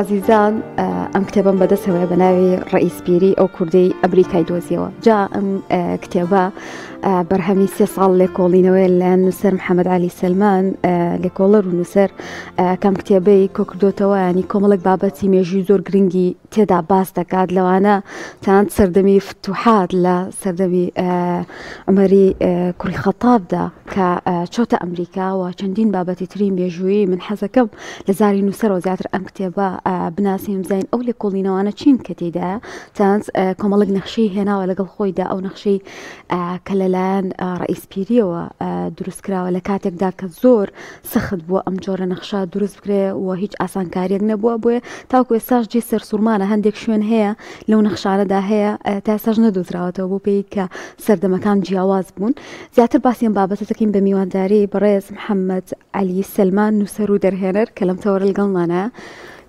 عزیزان ئەم کتێبم بەدەستەوەی بە ناوی ڕئیسپیری ئەو کوردەی ئەمریکای دۆزیەوە. جا ئەم کتێبە بەرهەمی 3 ساڵ لێکۆڵینەوەی لەلایەن نووسەر محەممەد علی سلمان لێکۆڵەر و نووسەر کەم کتێبەی کۆکردوتەوە، ینی کۆمەڵک بابەتی مێژووی زۆر گرنگی تێدا باس دەکات. لەوانە تەنانەت سەردەمی فتوحات لە سەردەمی عومەری کوڕی خەتابدا کە چۆتە ئەمریکا و چەندین بابەتی تری مێژووی من حەزەکەم لە زاری نووسەرەوە زیاتر ئەم کتێبە بناسیم زین ئەو لێکۆڵینەوانە چین کە تێدایە تەنانەت کۆمەڵک نەخشەی هێناوە لەگەڵ خۆیدا، ئەو نەخشەی کە لەلایەن ڕئیسپیریەوە دروستکراوە لە کاتێکدا کە زۆر سەخت بووە ئەم جۆرە نەخشە دروست بکرێ و هیچ ئاسانکاریەک نەبووە. بۆیە تاوکو ئێستاش جێ سەرسوورمانە هەندێک شوێن هەیە لەو نەخشانەدا هەیە تا ئێستاش نەدۆزراوەتەوە بۆ پێی کە سەردەمەکان جیاواز بوون. زیاتر باسیێن بابەتە دەکەین بە میوانداری بەڕێز محەممەد علی سلمان نووسەر و دەرهێنەر کە لەم تەوەرە لەگەڵمانە.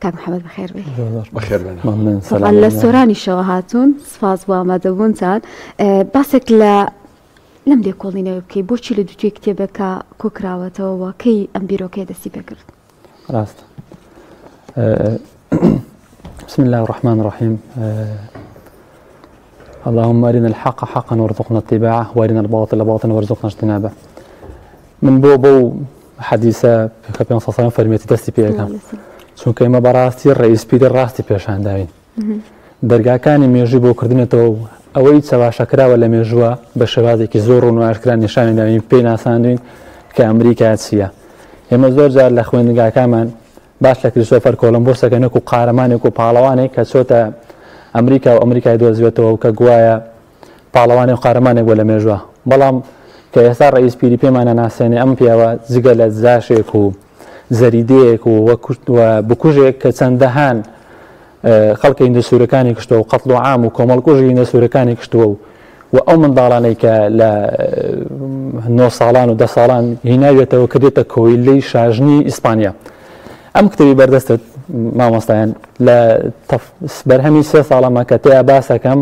کاک محەممەد بەخێر بێ. لە سۆرانیشەوە هاتوون، سپاس بۆ ئامادەبوونتان. باسێک لەم لێکۆڵینەوە بکەی بۆچی لە دووتوێ کتێبەکە کۆکراوەتەوە کەی ئەم بیرۆکەی دەستی پێکرد؟ ڕاست. بسم الله الرحمن الرحيم. اللهم أرنا الحق حقا وارزقنا اتباعه وأرنا الباطل باطلا وارزقنا اجتنابه. من بو حديثة في كابيان صلى الله عليه وسلم فرميتي دستي بيكم چونکە ئێمە بەڕاستی ڕئیسپیری ڕاستی پێشان داوین. دەرگاکانی مێژووی بۆ کردنێتەوە ئەوەی چاواشەکراوە لە مێژووە بە شێوازێکی زۆر ڕوون و ئاشکرا نیشانی داوین، پێی ناساندوین کە ئەمریکا چییە. ئێمە زۆر جار لە خوێندنگاکانمان باش لە کریستۆفەر کۆلۆمبۆسەکەنێک و قارەمانێک و پاڵەوانێک کە چۆتە ئەمریکا و ئەمریکای دۆزیوێتەوە و کە گوایە پاڵەوانێک و قارەمانێک بۆ لە مێژووە. بەڵام کە ئێستا ڕئیسپیری پێمانە ناسێنێ ئەم پیاوە جگە لە زاشێک و زەریدەیەک و بکوژێک کە چەندەهان خەڵکە هیندە-سوورەکانی کشتووە و قەتڵ و عام و کۆمەڵکوژی هیندە-سوورەکانی کشتووە و ئەو منداڵانەی کە لە 9 ساڵان و 10 ساڵان هیناوێتەوە کردێتە کۆیلەی شاژنی ئیسپانیا. ئەم کتێبی بەردەستت مامۆستایان لە بەرهەمی 3 ساڵەمە کە تێیا باسەکەم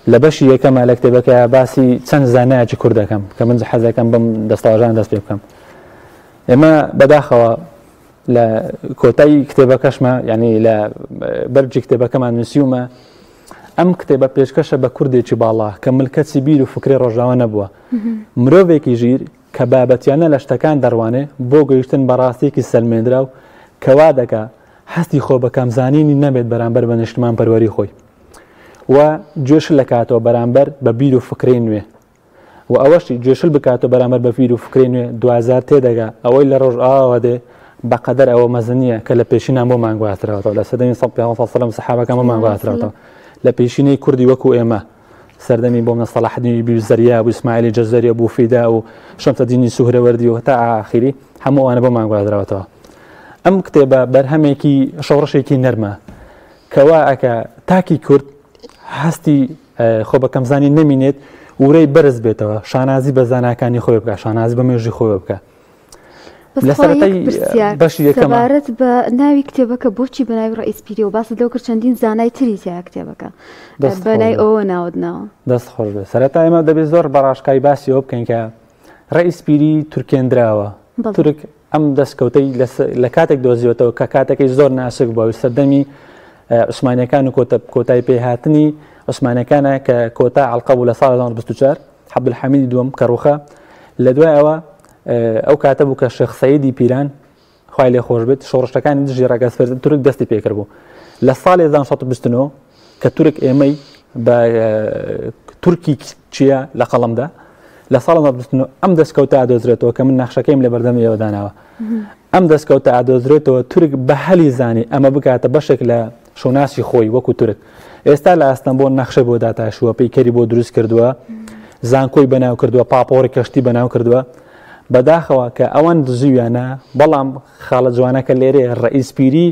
لە بەشی یەکەمە لە کتێبەکە باسی چەند زانایەکی کوردەکەم کە من حەزەکەم بم دەستاژان دەست پێ بکەم. ئێمە بەداخەوە لە کۆتایی کتێبەکەشمە، ینی لە بەرجی کتێبەکەمان نووسیومە ئەم کتێبە پێشکەشە بە کوردێکی باڵا کە ملکەتی بیر و فکری ڕۆژاوە نەبووە، مرۆڤێکی ژیر کە بابەتیانە لە شتەکان دەڕوانێ بۆ گەیشتن بەڕاستێکی سەلمێنرا و کەوا دەکا هەستی خۆ بە کامزانینی نەبێت بەرامبەر بە نیشتمان پەروەری خۆی و جێشل لەکاتەوە بەرامبەر بە بیر و فکرەی نوێ و ئەوەشی جێشل بکاتەوە بەرامبەر بە بیر و فکرەی نوێ 2000 تێدەگا ئەوەی لە ڕۆژ ئاوا دێ بەقەدەر ئەوە مەزنیە کە لە پێشینان بۆ مانگواتراوەتەوە لە سەدەمی 100 سەحابەکان بۆ مانگواتراوەتەوە لە پێشینەی کوردی وەکو ئێمە سەردەمی بۆ منە سەلاح الدین ایوبی زەریا بوو، ئیسماعیلی جەزەری بوو، فیدا و شەمسەدینی سوهرەوەردی و هەتا ئاخری هەموو ئەوانە بۆ مانگواتراوەتەوە. ئەم کتێبە بەرهەمێکی شەڕشێکی نەرمە کەوا ئەکە تاکی کورد هەستی خۆ بە کەمزانی نەمینێت ورەی بەرز بێتەوە، شانازی بە زاناکانی خۆی بکە، شانازی بە مێژووی خۆی بکە. سەبارەت بە ناوی کتێبەکە بۆچی بە ناوی ڕئیسپیری و باست لەو کرد چەندین زانای تری تیا کتێبەکە بە نای ئەوە ناودنەوە. دەست خۆش بێت. سەرەتا ئێمە دەبێت زۆر بەڕاشکای باسی ئەوە بکەین کە ڕئیسپیری تورکێنراوە. تورک ئەم دەستکەوتەی لە کاتێک دۆزیوەتەوە کە کاتێکی زۆر ناسک بووە سەردەمی عوسمانیەکان و کۆتای پێهاتنی عوسمانیەکانە کە کۆتا عەڵقە بوو لە ساڵ 1924 عەبدولحەمیدی دووەم کەڕوخە. لە دوای ئەوە ئەو کاتە بوو کە شێخ سەییدی پیران خوای لێ خۆش بێت شۆڕشتەکانی دژی ڕاگەزفەرزن تورک دەستی پێکرد بوو لە ساڵی 1929 کە تورک ئێمەی بە تورکی چیە لە قەڵەمدا لە ساڵ 1929 ئەم دەستکەوتە ئادۆزرێتەوە کە من نەخشەکەیم لە بەردەمی ئێوە داناوە. ئەم دەستکەوتە ئادۆزرێتەوە تورک بە هەلی زانی ئەمە بکاتە بەشێک لە شۆناسی خۆی وەکو تورک. ئێستا لە ئەستەمبۆل نەخشە بۆ داتاشووە، پەیکەری بۆ دروست کردووە، زانکۆی بەناو کردووە، پاپۆڕی کەشتی بەناو کردووە. بەداخەوە کە ئەوەن دزیویانە بەڵام خاڵە جوانەکە لێرێ ڕئیسپیری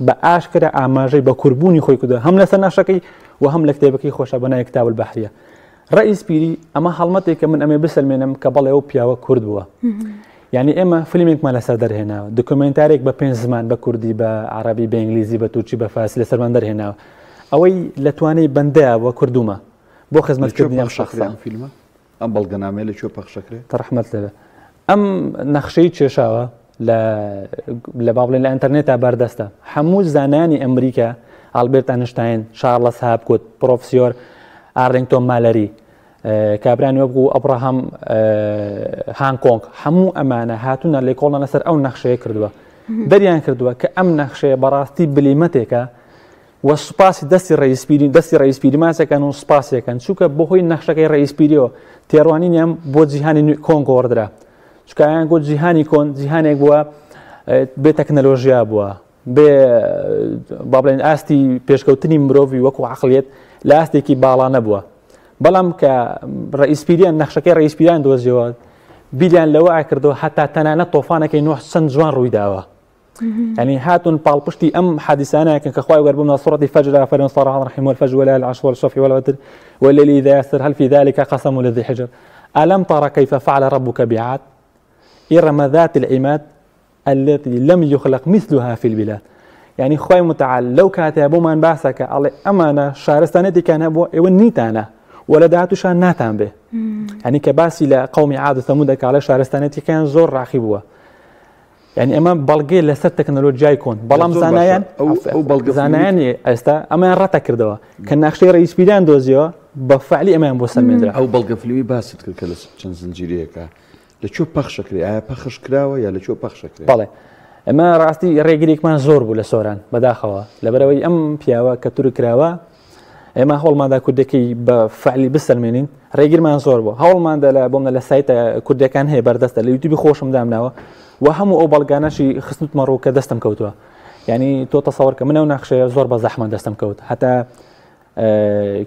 بە ئاشکرا ئاماژەی بە کوربوونی خۆی کردووە هەم لەسەر نەخشەکەی و هەم لە کتێبەکەی خۆشە بەنای کتاب البەحریە. ڕئیسپیری ئەمە هەڵمەتێک کە من ئەمێ بسەلمێنم کە بەڵێ ئەو پیاوە کورد بووە. یعنی ئێمە فیلمێکمان لەسەر دەرهێناوە، دۆکومنتارێک بە 5 زمان بە کوردی، بە عەرەبی، بە ئینگلیزی، بە تورکی، بە فارسی لەسەرمان دەرهێناوە. ئەوەی لە توانای بەندەیە وە کوردومە بۆ خزمەتکردنی ئەم شەخصە. ئەم بەڵگەنامەیە لەکوێ پەخشەکرێت؟ ڕەحمەت لێبێ. ئەم نەخشەی کێشاوە لە باڵێن لە ئینتەرنێتە بەردەستە هەموو زانانی ئەمریکا ئالبێرت ئەینشتاین شارلز هاپکوت پرۆفسیۆر ئارلینگتۆن مالەری کابرانی وەبوو ئەبراهام هانکۆنگ هەموو ئەمانە هاتوونە لێکۆڵە لەسەر ئەو نەخشەیە کردووە دەریان کردووە کە ئەم نەخشەیە بەڕاستی بلیمەتێکە و سوپاسی دەستی ڕئیسپیری ماسەکەن و سوپاسیەکەن چووکە بەهۆی نەخشەکەی ڕئیسپیریەوە تێڕوانینیان بۆ جیهانی کۆن گۆڕدرا چکایان گوت جیهانی کۆن جیهانێک بووە بێ تەکنەلۆژیا بووە بێ با بڵێن ئاستی پێشکەوتنی مرۆڤی وەکو عەقڵیەت لە ئاستێکی باڵا نەبووە بەڵام کە ڕئیسپیریان نەخشەکەی ڕئیسپیریان دۆزیەوە بیلیان لەوە ئاکردەوە هەتا تەنانەت تۆفانەکەی نوح چەند جوان ڕووی داوە يعني هاتون بالبشتي حادثانا كان كخواي وقربنا صورة فجر فلن صار الرحيم والفجر ولا العشر والشفع والوتر والليل إذا يسر هل في ذلك قسم لذي حجر ألم ترى كيف فعل ربك بعاد إرم ذات العماد التي لم يخلق مثلها في البلاد يعني خواي متعال لو كاتبوا من باسك على أمانة شارستانتي كان أبو ونيتانا ولداتو شان ناتان به يعني كباسي لقوم عاد وثمود على شارستانتي كان زور راخبوه يعني اما بلغي لسر تكنولوجيا يكون بلام زانایان زانایان استا اما رتا كردوا كان نقشي رئيس بيدان دوزيو بفعلي اما بو سلمندرا او بلغفلوي باسط كلس چن زنجيريكا لچو پخشكري پخش كراوه يا لچو پخشكري بله اما راستي ريغريك ما زور بو لسوران بداخوا لبروي ام بياوا كتور كراوه اما هول ما دا كودكي بفعلي بسلمينين ريغير ما زور بو هول ما دا بومنا لسايت كودكان هي بردست اليوتيوب خوشم دامناوه وهمو او بلغانشي خصنت مرو كدستم كوتوا يعني تو تصور كمنو نقشه زور بزحمه دستم كوت حتى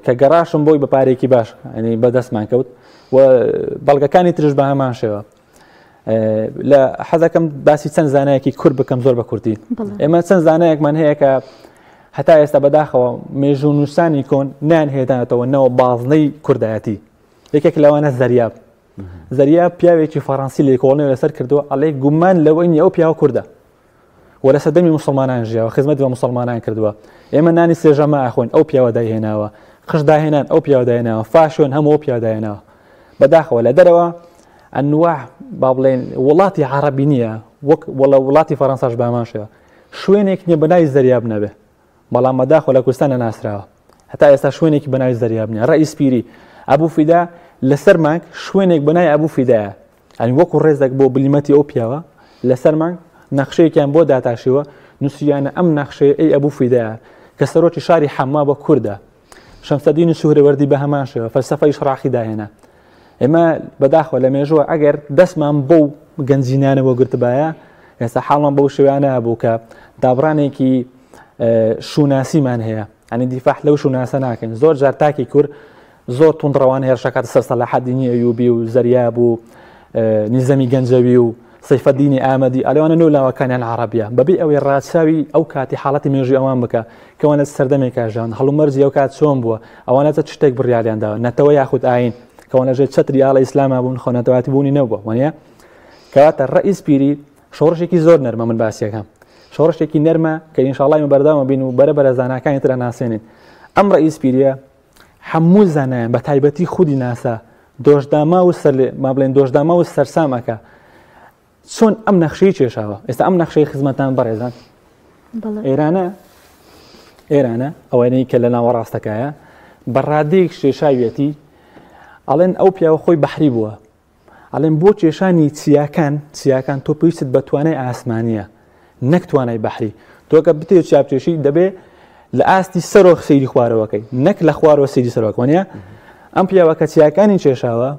كجراشم بوي بباريكي باش يعني بدس مان كوت وبلغا كان تجربه ما شوا لا حذا كم باسي سن زانايكي كرب كم زور بكورتين اما سن زانايك من هيك حتى يستبداخو ميجونوسان يكون نان هيدا تو نو بازني كرداتي هيك لو انا زرياب زرياب پیاوێکی فەڕەنسی لێکۆڵنەوە لەسەر کردووە ئەڵێ گومان لەوەی ئەو پیاوە کووردە وە لە سەردەمی موسڵمانان ژیاوە خزمەت بە موسڵمانان کردووە ئێمە نانی سێژەمە ئاخۆین ئەو پیاوە داهێناوە قش داهێنان ئەو پیاوە داهێناوە فاشۆن هەموو ئەو پیاوە داهێناوە بەداخەوە لە دەرەوە ئەنواع با بڵێن وڵاتی عەرەبی نییە وەک وڵاتی فەڕەنساش باماشەوە شوێنێک نییە بەناوی زەریاب نەبێ بەڵام بەداخەوە لە کوردستانە ناسراوە هەتا ئێستا شوێنێکی بەناوی زەریاب نییە ڕەئیس پیری ئەبوو فیدا لەسەر مانگ شوێنێک بەنای ئەبوو فیدایە ئەنی وەکو ڕێزێک بۆ بلیمەتی ئەو پیاوە لەسەر مانگ نەخشەیەکیان بۆ داتاشیوە نووسیانە ئەم نەخشەیە ئەی ئەبوو فیدایە کە سەرۆکی شاری حەما بە کووردە شەمسەدین سوهرەوەردی بە هەمان شێوە فەلسەفەی شڕاخی داهێنا ئێمە بەداخەوە لە مێژووە ئەگەر دەستمان بەو گەنجینانەوە گرتبایە ئێستا حاڵمان بەو شێوانە بوو کە دابڕانێکی شوناسیمان هەیە ئەنی دیفاح لەو شوناسە ناکەین زۆر جار تاکی کورد زۆر توندڕەوان هێرشەکات سەر سەلاحەدینی ئەیوبی و زەریاب و نیزەمی گەنجەوی و سەیفەدینی ئامەدی ئەلەوانە نۆلاوەکانیان عەرەبیە بەبێ ئەوەی ڕاچاوی ئەو کاتی حاڵەتی مێژووی ئەوان بکە کەوانە سەردەمێکا ژیان هەڵومەرجی ئەو کات چۆن بووە ئەوانە چ شتێک بڕیاریانداوە نەتەوە یاخود ئاین کەوانە ژێر چەتری ئاڵە ئیسلامە بوون خۆنەتەواتی بوونی نەبووە وانە کەواتە ڕەئیس پیری شۆڕشێکی زۆر نەرمە من باسیەکەم شۆڕشێکی نەرمە کە ئینشاڵڵای بەردەوامە بین و بەرەبەرە زاناکانی ترە ناسێنین ئەم ڕەئیس پیریە هەموو زانایان بە تایبەتی خودی ناسا دۆشداما و ما بڵێن دۆشداما و سەرسامەکە چۆن ئەم نەخشەی کێشاوە ئێستا ئەم نەخشەی خزمەتان بەڕێزان ئێرانە ئەوەی کە لە ناوەڕاستەکایە بەڕادەیەک کێشاوێتی ئەڵێن ئەو پیاوە خۆی بەحری بووە ئەڵێن بۆ کێشانی چیاکان تۆ پێویست بە توانای ئاسمانیە نەک توانای بەحری تۆ کە بتێ چاپکێشی دەبێ لە ئاستی سەرۆ سەیری خوارەوەکەی نەک لە خوارەوە سەیری سەرۆکوانە ئەم پیاوە کە چیاکانی کێشاوە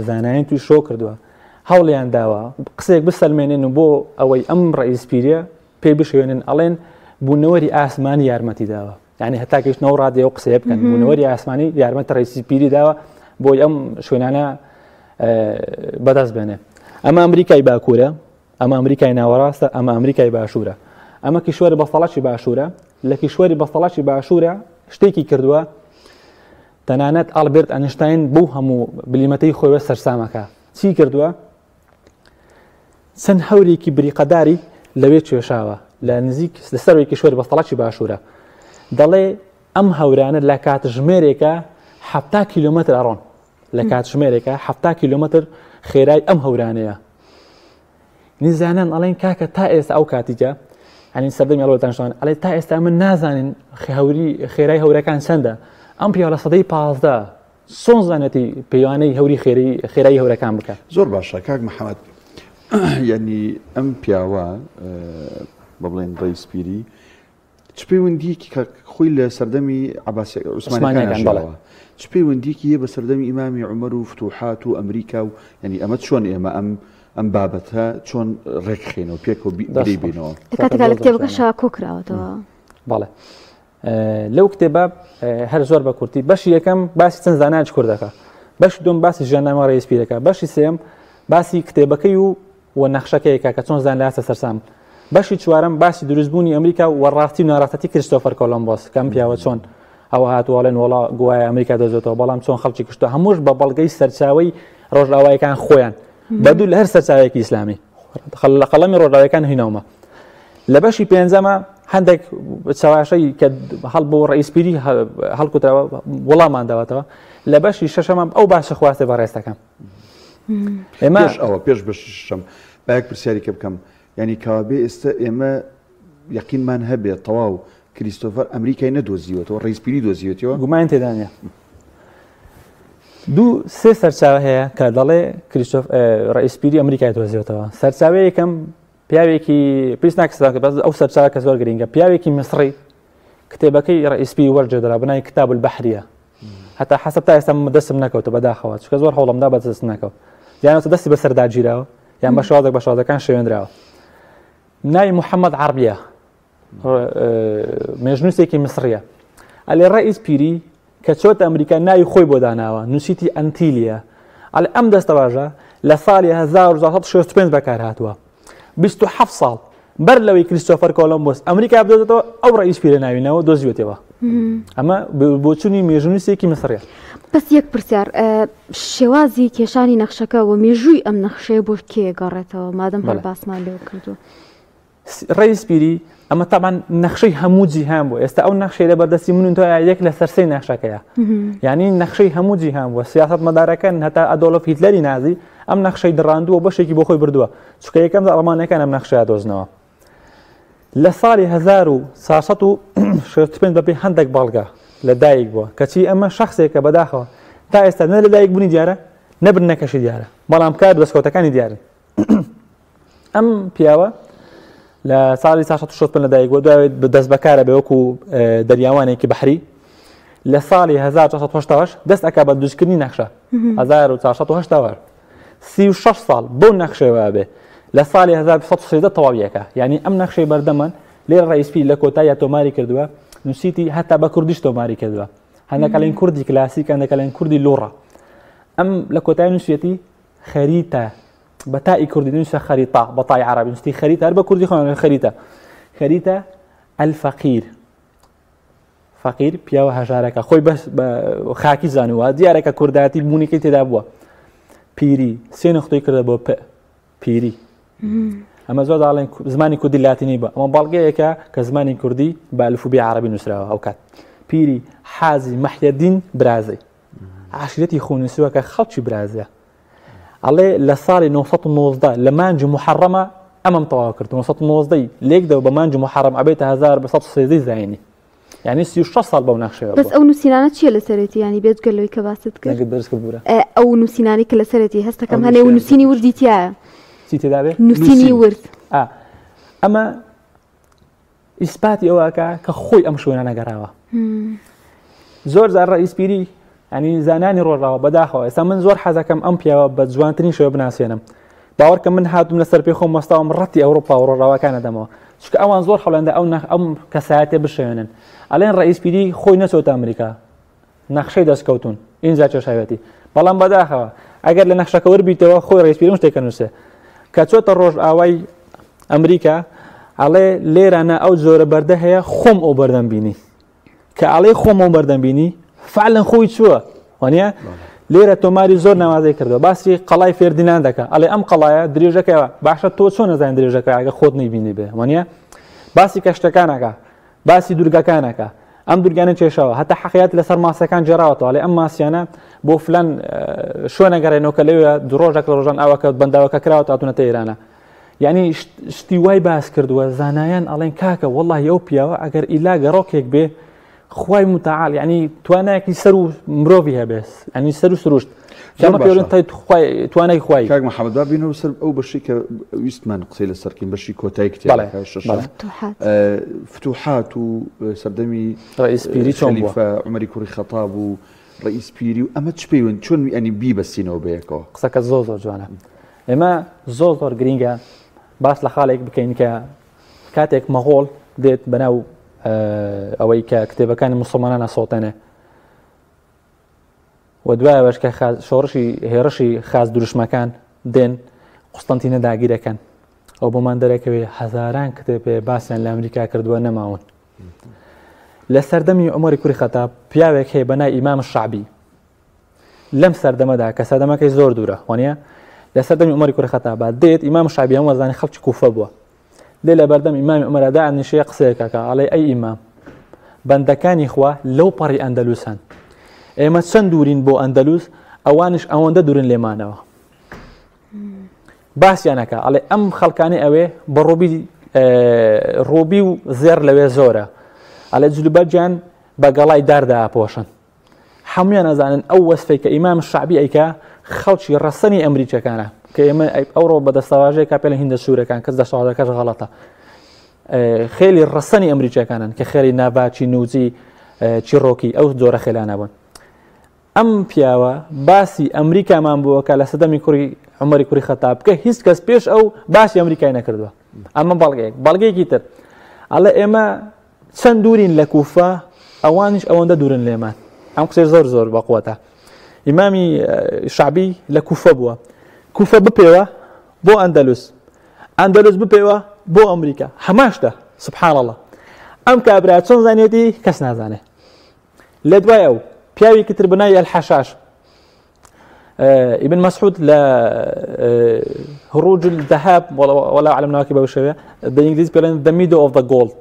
زانایان توی شۆ کردووە هەوڵیان داوە قسێک بسەلمێنن و بۆ ئەوەی ئەم ڕئیس پیرە پێی بشوێنن ئەڵێن بوونەوەری ئاسمانی یارمەتی داوە یعنی هەتا کەیشتنەوە ڕادیۆ قسەیە بکەن بوونەوەری ئاسمانی یارمەتە ڕئیسی پیری داوە بۆی ئەم شوێنانە بەدەست بێنێ ئەمە ئەمریکای باکوورە ئەمە ئەمریکای ناوەڕاستە ئەمە ئەمریکای باشوورە ئەمە کیشوەری بەسەڵەکی باشوورە لە کیشوەری بەسەڵەکی باشوورە شتێکی کردووە تەنانەت ئالبێرت ئەینشتاین بۆ هەموو بلیمەتەی خۆیوە سەرسامەکە چی کردووە چەند هەورێکی بریقەداری لەوێ کێشاوە لە نزیک لەسەروی کیشوەری بەسەڵەکی باشوورە دەڵێ ئەم هەورانە لە کاتژمێرێکە 70 کیلۆمەتر ئەڕۆن لە کاتژمێرێکە 70 کیلۆمەتر خێرای ئەم هەورانەیە نزانن ئەڵێن کاکە تا ئێستا ئەو کاتیجا ئەنی سەردەمی ئەڵۆتانشتوان ئەڵێ تا ئێستا من نازانین خێرای هەورەکان چەندە ئەم پیاوە لە سەدەی 15 چۆن زانێتی پەیوانەی هەوری خێرایی هەورەکان بکە. زۆر باشە کاک محەممەد یعنی ئەم پیاوە بە بڵێن ڕێیسپیری چ پەیوەندیەکی خۆی لە سەردەمی عەباسی عوسمانیەکانەوە چ پەیوەندیەکی هەیە بە سەردەمی ئیمامی عومەر و فتوحات و ئەمریکا و یعنی ئەمە چۆن ئێمە ئەم بابەتە چۆن ڕێکخێنەوە پێکەوە بیرێبێنەوە کاتێکا لە کتێبەکەشا کۆکراوەتەوە. بەڵێ لەو کتێبە هەر زۆر بە کورتی بەشی یەکەم باسی چەند زانایکی کوردەکە، بەشی دوم باسی ژیاننامە ڕێیسپیرەکە، بەشی سێم باسی کتێبەکەی و نەخشەکەیەکە کە چۆن زان لە ئاسە سەرسام، بەشی چوارەم باسی دروستبوونی ئەمریکا و ڕاستی و ناڕاستەتی کریستۆفەر کۆلۆمبۆس کەم پیاوە چۆن ئەوە هاتووەڵێن وڵا گوایە ئەمریکا دۆزێتەوە بەڵام چۆن خەڵکی کشتووە هەمووش بە بەڵگەی سەرچاوی ڕۆژئاوایەکان خۆیان بەدوو لە هەر سەرچاوەیەکی ئیسلامی لە قەڵەمی ڕۆژئاوایەکان هینەوەمە. لە بەشی پێنجەمە هەندێک چاواشەی کە هەڵ بۆ ڕئیسپیری هەڵکوتراوە وەڵامان داوەتەوە. لە بەشی شەشەمە ئەو باشە خواستێ بە ڕێستەکەم. ئێمە ئەوە پێش بەشی شەشەم باەک پرسیاری کە بکەم ینی کاوابێ ئێستا ئێمە یەقینمان هەبێت تەواو کریستۆفەر ئەمریکای نەدۆزیوەتەوە ڕێیسپیری دۆزیوەتەوە گومان تێدانە. دوو سێ سەرچاوە هەیە کە دەڵێ ڕئیسپیری ئەمریکای دۆزیوەتەوە. سەرچاوی یەکەم پیاوێکی پێویست ناکەسان کە ئەو سەرچاوە کە زۆر گرنگە پیاوێکی میسری کتێبەکەی ڕئیسپی وەرجێدرا بنای کتاب البەحریە هەتا حەسەب تا ئێستا دەستم نەکەوتە بەداخەوە چکە زۆر هەوڵەمدا بە دەست نەکەوت یانەوە دەستی بەسەرداگیراوە یان بە شازێک بە شازەکان شوێنراوە. ناوی محەممەد عەربیە مێژنووسێکی مسریە ئەلێ ڕئیسپیری کە چۆتە ئەمریکا ناوی خۆی بۆ داناوە نووسیتی ئەنتیلیە ئەلێ ئەم دەستەواژە لە ساڵی 1965 بەکار هاتووە 27 ساڵ بەر لەوەی کریستۆفەر کۆلۆمبۆس ئەمریکا بدۆتەوە ئەو ڕئیسپیرە ناوینەوە دۆزیوەتەوە. ئەمە بۆچوونی مێژنووسێکی مسریە. بەس یەک پرسیار شێوازی کێشانی نەخشەکە و مێژووی ئەم نەخشەیە بۆ کێ گەڕێتەوە مادەم هەر باسمان لێو کردووە. ڕئیسپیری ئەمە تاوان نەخشەی هەموو جیهان بوو ئێستا ئەو نەخشەی لە بەردەستی من تۆ یەک لە سەرسەی نەخشەکەیە یعنی نەخشەی هەموو جیهان بووە سیاست مەدارەکان هەتا ئەدۆڵف هیتلەری نازی ئەم نەخشەی دڕاندووە بەشێکی بۆ خۆی بردووە چکە یەکەم ئەڵمانەکان ئەم نەخشەیە دۆزنەوە. لە ساڵی 1965 بەپێی هەندێک بەڵگە لە دایک بووە کەچی ئەمە شخصێکە بەداخەوە تا ئێستا نە لە دایک بوونی دیارە نەبن نەکەشی دیارە بەڵام کار دەستکەوتەکانی دیارن. ئەم پیاوە لە ساڵی 1965 لە دایک بووە دوای دەست بەکارە بە وەکو دەریاوانێکی بەحری لە ساڵی 1970 دەست ئەکا بە دروستکردنی نەخشە 1970 36 ساڵ بۆ نەخشەوە بێ لە ساڵی 1930 تەواویەکە یعنی ئەم نەخشەی بەردەمان لێ ڕئیسپی لە کۆتایە تۆماری کردووە نووسیتی هەتا بە کوردیش تۆماری کردووە هەندێکەڵێن کوردی کلاسیک هەندێکەڵێن کوردی لۆڕە ئەم لە کۆتای نووسێتی خەریتە بە تای کوردی نووسە خەریتە بە تای عەرەبی نووستی خەریتە هەر بە کوردی خوێنن خەریتە الفەقیر فەقیر پیاوە هەژارەکە خۆی بەس خاکی زانووە دیارێکە کوردایەتی بوونێکی تێدا بووە پیری سێ نقطەی کردە بۆ پیری ئەمە زۆر داڵێن زمانی کوردی لاتینی بە ئەمە بەڵگەیەکە کە زمانی کوردی بە ئەلفوبێ عەرەبی نووسراوە ئەو کات پیری حازی مەحیەدین برازی عاشرەتی خۆنووسیوە کە خەڵکی برازیە ئەڵێ لە ساڵی 1990 لە مانگی محەڕەمە ئەمەم تەواو کرد 1990 لێکدەوە بە مانگی محەڕەم ئەبێتە 1930 زاینی یعنی 36 ساڵ بەو نەخشەوە بەس ئەو نووسینانە چیە لەسەرەتی ینی بێت گەلەوەی کە باست کرد ئەو نووسینانی کە لەسەرەتی هەستەکەم هەنێ و نووسینی وردی تایە چی تێدا بێت نووسینی ورد ئەمە ئیسپاتی ئەوەکە کە خۆی ئەم شوێنە نەگەڕاوە زۆر زار ڕئیسپیری ینی زانانی ڕۆژاوە بەداخەوە ئێستا من زۆر حەزەکەم ئەم پیاوە بە جوانترین شێوە بناسیێنم باوەڕکە من هاتووم لەسەر پێی خۆم وەستاوم ڕەتی ئەوروپا و ڕۆژاوەکانە دەمەوە چکە ئەوان زۆر هەوڵێندا ئەم کەسایەتێ بشێنن ئەڵێن ڕئیسپیری خۆی نەچۆتە ئەمریکا نەخشەی دەستکەوتون ئینجا چێشاوێتی بەڵام بەداخەوە ئەگەر لە نەخشەکە وەربیتەوە خۆی ڕئیسپیری شتێکە نووسێ کە چۆتە ڕۆژئاوای ئەمریکا ئەڵێ لێرانە ئەو زۆرە بەردە هەیە خۆم ئەو بەردەم بینی کە ئەڵێ خۆم ئەو بەردەم بینی فعلەن خۆی چووە وانە لێرە تۆماری زۆر ناوازەی کردەوە باسی قەڵای فێردینان دەکە ئەڵێ ئەم قەڵایە درێژەکەیەوە باشە تۆ چۆن نەزانین درێژەکە ئەگە خۆت نەیبینی بێ وانە باسی کەشتەکانەکە باسی دوورگەکانەکە ئەم دوورگانە چێشەوە هەتا حەقیقەت لەسەر ماسەکان جێراوەتەوە ئەڵێ ئەم ماسیانە بۆ فلان شوێنە گەڕێنەوە کە لەوێ ڕۆژێک لە ڕۆژان ئاوەکە بەنداوەکە کراوەتە هاتوونەتە ئێرانە یعنی شتی وای باس کردووە زانایان ئەڵێن کاکە وەڵڵاهی ئەو پیاوە ئەگەر ئیلا گەڕۆکێک بێ خوای متعال یعنی توانایەکی سەر و مرۆڤی هەبێت ینی سەر و سروشت توانای خوای کاک محەممەد با بینەوە سەر ئەو بەشی کە ویستمان قسەی لە سەرکەین بەشی کۆتایی کتێبەکە شەشەم فتوحات و سەردەمی ڕئیسپیری چۆن بووە عومەری کوڕی خەتاب و ڕئیسپیری و ئەمە چ پێیون چۆن ئەنی بیبەستینەوە بەیەکەوە قسەکە زۆر جوانە ئێمە زۆر گرینگە باس لە خاڵێک بکەین کە کاتێک مەغۆڵ دێت بەناو ئەوەی کە کتێبەکانی موسڵمانان ئەسۆتێنێ و دوایە بەش کە شۆڕشی هێرشی خاز دروشمەکان دێن قوستەنتینە داگیرەکەن ئەو بۆمان دەرەکەوێ هەزاران کتێبێ باسییان لە ئەمریکا کردووە نەماون لە سەردەمی عومەری کوڕی خەتاب پیاوێک هەیە بەنای ئیمام شعبی لەم سەردەمەدا کە سەردەمەکەی زۆر دوورە وانە لە سەردەمی عومەری کوڕی خەتاب دێت ئیمام شعبی هەموو وەزانی خەڵکی کوفە بووە لێ لە بەردەم ئیمامی عومەرەدا ئەنیشەیە قسەیەکەکە ئەڵێ ئەی ئیمام بەندەکانی خوا لەو پەڕی ئەندەلوسن ئێمە چەند دوورین بۆ ئەندەلوس ئەوانش ئەوەندە دوورن لێمانەوە باسییانەکە ئەڵێ ئەم خەڵکانی ئەوێ بە ڕۆبی و زێر لەوێ زۆرە ئەلێ جلوبەرجیان بە گەڵای داردا ئاپۆشن هەمویان ئەزانن ئەو وەسفەی کە ئیمام شعبی ئەیکا خەڵکی ڕەسەنی ئەمریکەکانە کە ئێمە ئەوڕۆ بەدەستەواژەیە کا پێ لە هیندە سوورەکان کەس دەسەواژەکەش غەڵەتە خێلی ڕەسەنی ئەمریکەکانن کە خێری ناڤاچی نووجی چیرۆکی ئەو جۆرە خێلانە بوون ئەم پیاوە باسی ئەمریکامان بووە کە لە سەدەمی کوڕی عومەری کوڕی خەتاب کە هیچ کەس پێش ئەو باسی ئەمریکای نەکردووە ئەمە بەڵگەیەکی تر ئەڵێ ئێمە چەند دوورین لە کوفە ئەوانیش ئەوەندە دوورن لێمان ئەم قسەی زۆر بەقوەتە ئیمامی شعبی لە کوفە بووە کوفە بپێوە بۆ ئەندەلوس بپێوە بۆ ئەمریکا هەماشتە سبحان الله ئەم کابرا چۆن زانێتی کەس نازانێ لە دوای ئەو پیاوی کتر بنای الحشاش ابن مسعود لە هروج الذهب ولا أعلم ناكي بوشوية بالإنجليزي بيقولون the middle of the gold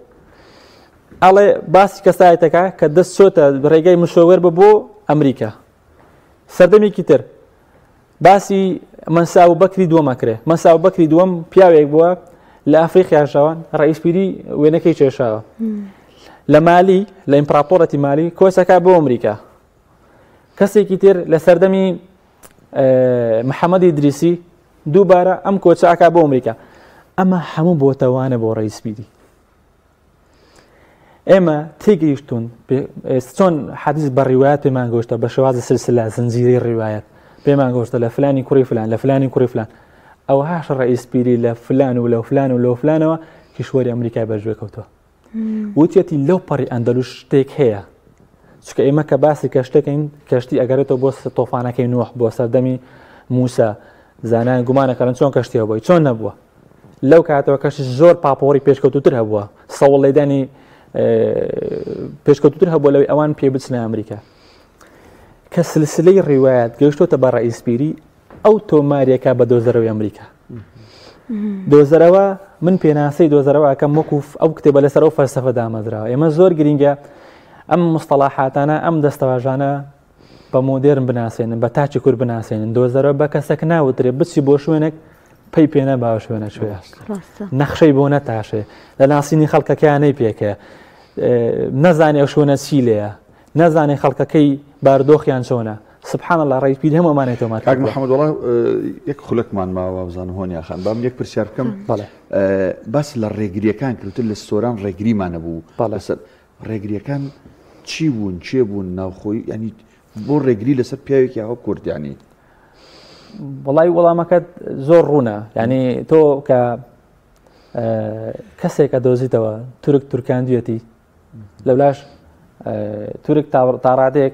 ئەڵێ باسی کەسایەتەکە کە دەست چۆتە ڕێگەی مشۆوەر بۆ ئەمریکا سەردەمێکی تر باسی مەنساو بەکری دووەمەکرێ مەنساو بەکری دووەم پیاوێک بووە لە ئەفریقیاشەوان ڕئیسپیری وێنەکەی کێشاوە لە مالی لە ئیمپراتۆرەتی مالی کۆسەکە بۆ ئەمریکا کەسێکی تر لە سەردەمی محەممەد ئیدریسی دووبارە ئەم کۆچەکە بۆ ئەمریکا ئەمە هەموو بۆتەوانە بۆ ڕئیسپیری ئێمە تێگەیشتون چۆن حەدیث بە ڕیوایەت پێمان گۆشتە بە شێوازی سلسلە زنجیرەی ڕیوایەت پێمان گۆشتە لە فلانی کوڕی فلان لە فلانی کوڕی فلان ئەو هاش ڕئیسپیری لە فلان و لەو فلان و لەو فلانەوە کیشوەری ئەمریکای بەرژێ کەوتووە وتێتی لەو پەڕی ئەندەلوس شتێک هەیە چکە ئێمە کە باسی کەشتەکەین کەشتی ئەگەرێتەوە بۆ تۆفانەکەی نوح بۆ سەردەمی موسا زانان گومانەکەن چۆن کەشتیەوە بووی چۆن نەبووە لەو کاتەوە کەشتی زۆر پاپۆری پێشکەوتوتر هەبووە سەوڵ لێدانی پێشکەوتوتر هەبووە لەوەی ئەوان پێ بچنە ئەمریکا کە سلسلەی ڕیوایەت گەیشتۆتە بە ڕئیسپیری ئەو تۆماریەکە بە دۆزەرەوەی ئەمریکا دۆزەرەوە من پێناسەی دۆزەرەوە ئەەکەم وەکو ئەو کتێبە لەسەر ئەو فەلسەفە دامەزراوە ئێمە زۆر گرینگە ئەم مستەڵاحاتانە ئەم دەستەواژانە بە مۆدێرن بناسێنن بە تاچی کورد بناسێنن دۆزەرەوە بە کەسێک ناوترێ بچی بۆ شوێنێک پێی پێنە باوە شوێنە شوێ نەخشەی بۆ نەتاشێ لە ناسینی خەڵکەکەیانەی پێکە نەزانێ ئەو شوێنە چی لێیە نەزانێ خەڵکەکەی باردۆخیان چۆنە سبحان الله ڕئیسپیر هەموومانێتەوە کاک محەممەد وەڵا یەک خولەکمان ماوە بزانم هۆنیا خان بام یەک پرسیار بکەم باس لە ڕێگریەکان کردتر لە سۆران ڕێگریمانە بوو لەسەر ڕێگریەکان چی بوون چێ بوون ناوخۆی ینی بۆ ڕێگری لەسەر پیاوێکی ئەوە کوردیانی وڵی وەڵامەکەت زۆر ڕوونە ینی تۆ کە کەسێکە دۆزیتەوە تورک تورکاندویەتی لەولاش تورک تاڕادێک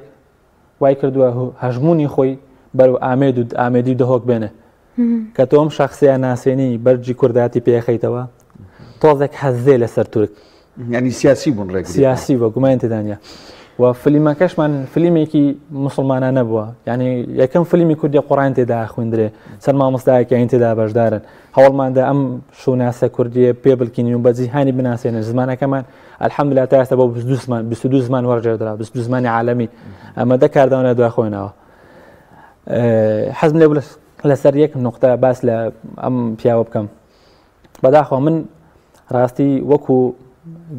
وای کردووە هەژمونی خۆی بەرەو ئامێد و ئامێدی دەهۆک بێنێ کە تۆم شخصیان ناسێنی بەرجی کورداتی پێخەیتەوە تۆزێک هەزێ لەسەر تورک ینی سیاسی بوون ڕێک سیاسی بە گومان تێدانە و فیلمەکەشمان فیلمێکی مسلمانە نەبووە ینی یەکەم فیلمی کوردی قوڕان تێدا خوێندرێ چەند مامۆستایەکی ئەین تێدا بەشدارن هەوڵماندا ئەم شووناسە کوردیە پێ بڵکینی و بە جیهانی بناسێنن زمانەکەمان الحەمدوللا تا ئێستا بۆ 22 زمان وەرجێدرا 22 زمانی عالەمی ئەمە دەکاردەوەنە دوای خۆینەوە حەزم لێ لەسەر یەک نقطە باس لە ئەم پیاوە بکەم بەداخەوە من ڕاستی وەکو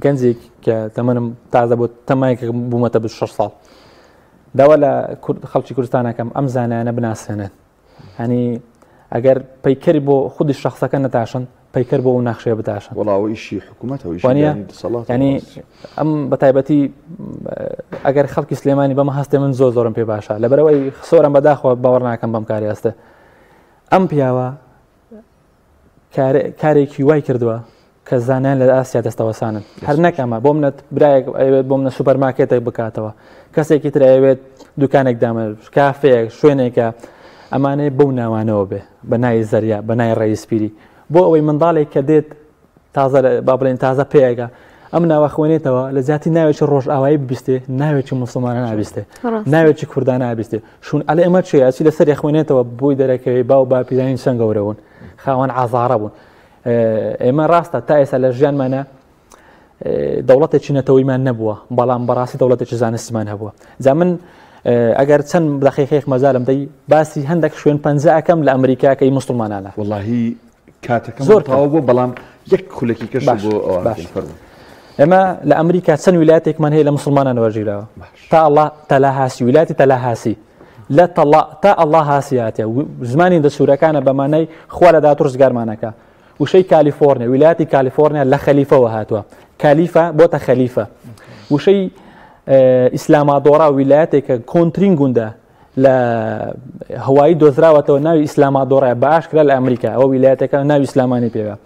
گەنجێک کە تەمەنم تازە بۆ تەمایەکە بوومەتە 26 ساڵ داوا لە خەڵکی کوردستانەکەم ئەم زانایانە بناسێنن هەنی ئەگەر پەیکەری بۆ خودی شخصەکە نەتاشن پەیکەر بۆ ئەو ناخشەیە بتاشن وەڵاوە ئیشی حکوومەتەوە ینی ئەم بەتایبەتی ئەگەر خەڵکی سلێمانی بەمە هەستێ من زۆرم پێ باشە لەبەرەوەی سۆرم بەداخەوە باوەڕ ناکەم بەم کاری هەستە ئەم پیاوە کارێکی وای کردووە کە زانیان لە ئاسیا دەستەوەسانن هەر نەکەمە بۆ منەت برایەک ئەوێت بۆ منە سوپەرمارکێتێک بکاتەوە کەسێکی تر ئەوێت دوکانێک دامە کافەیەک شوێنێکە ئەمانەی بەو ناوانەوە بێ بە نای زەریا بە نای ڕئیسپیری بۆ ئەوەی منداڵێک کە دێت تازە با بڵێن تازە پێیەکە ئەم ناوە خوێنێتەوە لە زیاتی ناوێکی ڕۆژ ئاوایی ببیستێ ناوێکی مسلمانە نابیستێ ناوێکی کوردان نابیستێ شون ئەلێ ئەمە چێ ئەچی لەسەر خوێنێتەوە بۆی دەرەکەوی باو باپیرانی چەند گەورەبوون خاوەن عازارە بوون ئێمە ڕاستە تا ئێستا لە ژیانمانە دەوڵەتێکی نەتەوەیمان نەبووە بەڵام بەڕاستی دەوڵەتێکی زانستیمان هەبووە جا من ئەگەر چەند دەقیقەیەک مەزالم دەی باسی هەندێک شوێن پەنجەکەم لە ئەمریکاکەی مسلمانانە واللهی کاتەکەم زۆر تەواو بوو بەڵام یەک خولێکی کەش بۆ ئێمە لە ئەمریکا چەند ویلایەتێکمان هەیە لە مسلمانانەوە ژیرەوە تا ئەڵڵا تەلاهاسی ویلایەتی تەلاهاسی لە تا ئەڵڵا هاسیاتە زمانی دەسوورەکانە بەمانەی خوا لە داهاتوو ڕزگارمانەکە وشەی کالیفۆرنیا ویلایەتی کالیفۆرنیا لە خەلیفەوە هاتووە کالیفە بۆتە خەلیفە وشەی ئیسلامادۆڕا ویلایەتێکە کۆنترین گوندە لە هەوایی دۆزراوەتەوە ناوی ئیسلامادۆڕای باشکرا لە ئەمریکا ئەوە ویلایەتەکە ناوی ئیسلامانی پێوە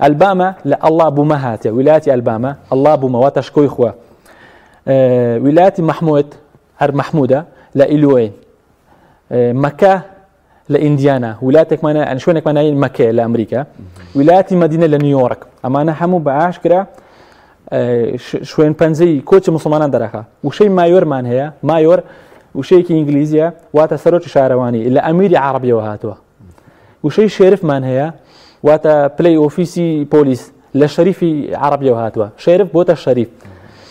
ئەلبامە لە ئەڵڵا بوومە هاتێ ویلایەتی ئەلبامە ئەڵڵا بوومەوە تەشکۆی خووە ویلایەتی مەحموود هەر مەحموودە لە ئیلوێن مەکە لە ئیندیانە ویلایەتێکمانە ئەن شوێنێکمانایی مەکەیە لە ئەمریکا ویلایەتی مەدینە لە نیویۆرک ئەمانە هەموو بە ئاشکرا شوێن پەنجەی کۆچی مسلمانان دەرەخە وشەی مایۆرمان هەیە مایۆر وشەیەکی ئینگلیزیە واتە سەرۆکی شارەوانی لە ئەمیری عەرەبیەوە هاتووە وشەی شێرفمان هەیە واتە پلەی ئۆفیسی پۆلیس لە شەریفی عەرەبیەوە هاتووە شێرف بۆتە شەریف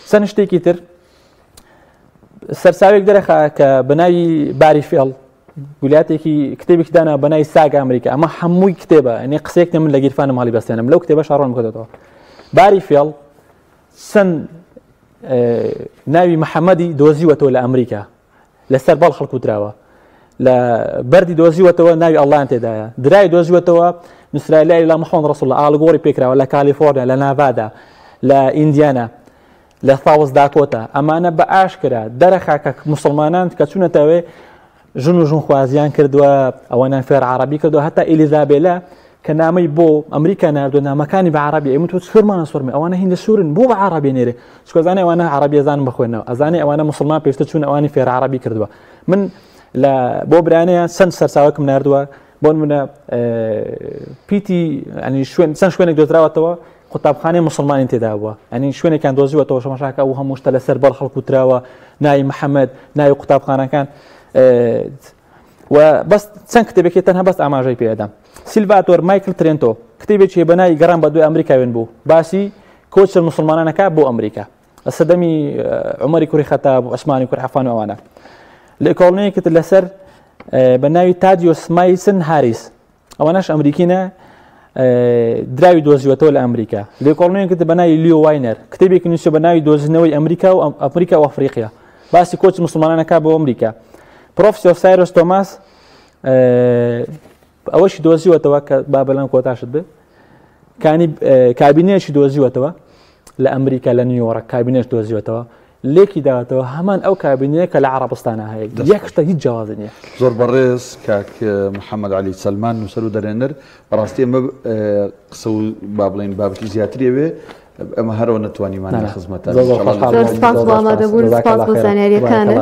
چەند شتێکی تر سەرساوێک دەرەخە کە بەناوی باری فێڵ ویلایەتێکی کتێبێکی دانا بەناوی ساگە ئەمریکا ئەمە هەمووی کتێبە ئەنێ قسێک من لە گیرفانم هەڵی بەستێنم لەو کتێبە شاڕۆم بکەوێتەوە باری فێڵ چەند ناوی محەممەدی دۆزیوەتەوە لە ئەمریکا لەسەر بەڵ خەڵکوتراوە لە بەردی دۆزیوەتەوە ناوی ئەڵڵان تێدایە درای دۆزیوەتەوە نووسرایلای لە محەممەد ڕەسوڵ لە ئاڵگۆڕی پێکراوە لە کالیفۆرنیا لە ناڤادا لە ئیندیانە لە ساوس داکۆتا ئەمانە بە ئاشکرا دەرەخاکە مسلمانان کە چوونەتەوێ ژن و ژونخوازیان کردووە ئەوانان فێر عەرەبی کردووە هەتا ئێلیزابێلا کە نامەی بۆ ئەمریکا ناردووە نامەکانی بە عەرەبی ئەمە تۆ سوورمانە سوورمی ئەوانە هیندە سوورن بۆ بە عەرەبی نێرێ چکە ئەزانێ ئەوانە عەرەبی ئەزانن بخوێنەوە ئەزانێ ئەوانە مسلمان پێشتر چوون ئەوانی فێر عەرەبی کردووە من لە بۆ برانەیە چەند سەرچاوەکم ناردووە بۆ منە پیتی ئەنی چەند شوێنێک دۆزراوەتەوە قوتابخانەی مسلمانی تێدا بووە ئەنی شوێنێکیان دۆزیوەتەوە شەمەشاکە ئەو هەموو شتە لەسەر بەڵ خەڵکوتراوە ناوی محەممەد ناوی قوتابخانەکان و بەس چەند کتێبێکی تەنها بەس ئاماژەی پێدەم سیلڤاتۆر مایکل ترێنتۆ کتێبێکی بەناوی گەڕان بە دوای ئەمریکاوێن بوو باسی کۆچ مسلمانانەکە بۆ ئەمریکا سەدەمی عومەری کوڕی خەتاب و عوسمانی کوڕی عەفان و ئەوانە لە ئێکۆڵنەیەکت لەسەر بە ناوی تادیۆس مایسن هاریس ئەوانەش ئەمریکینە دراوی دۆزیوەتەوە لە ئەمریکا لە ئێکۆڵنەیەکت بە ناوی لیۆ واینەر کتێبێکی نووسێ بە ناوی دۆزینەوەی ئەمریکا و ئەفریقا و ئەفریقیا باسی کۆچ مسلمانانەکە بۆ ئەمریکا پرۆفسۆر سایرۆس تۆماس ئەوەشی دۆزیوەتەوە کە بابلان کۆتاشت بێ کابینێکی دۆزیوەتەوە لە ئەمریکا لە نیویۆرک کابینێش دۆزیوەتەوە لێکی داوەتەوە هەمان ئەو کابینەیە کە لە عەرەبستانە هەیە یەک شتە هیچ جیاواز نییە زۆر بەڕێز کاک محەممەد عەلی سەلمان نووسەر و دەرێنەر بەڕاستی ئەمە قسە و با بڵێن بابەتی زیاترێوێ ئەمە هەرەوە نەتوانیمان خزمەتە زۆر سپاس بۆ ئامادەبوون سپاس بۆ زانیاریەکانت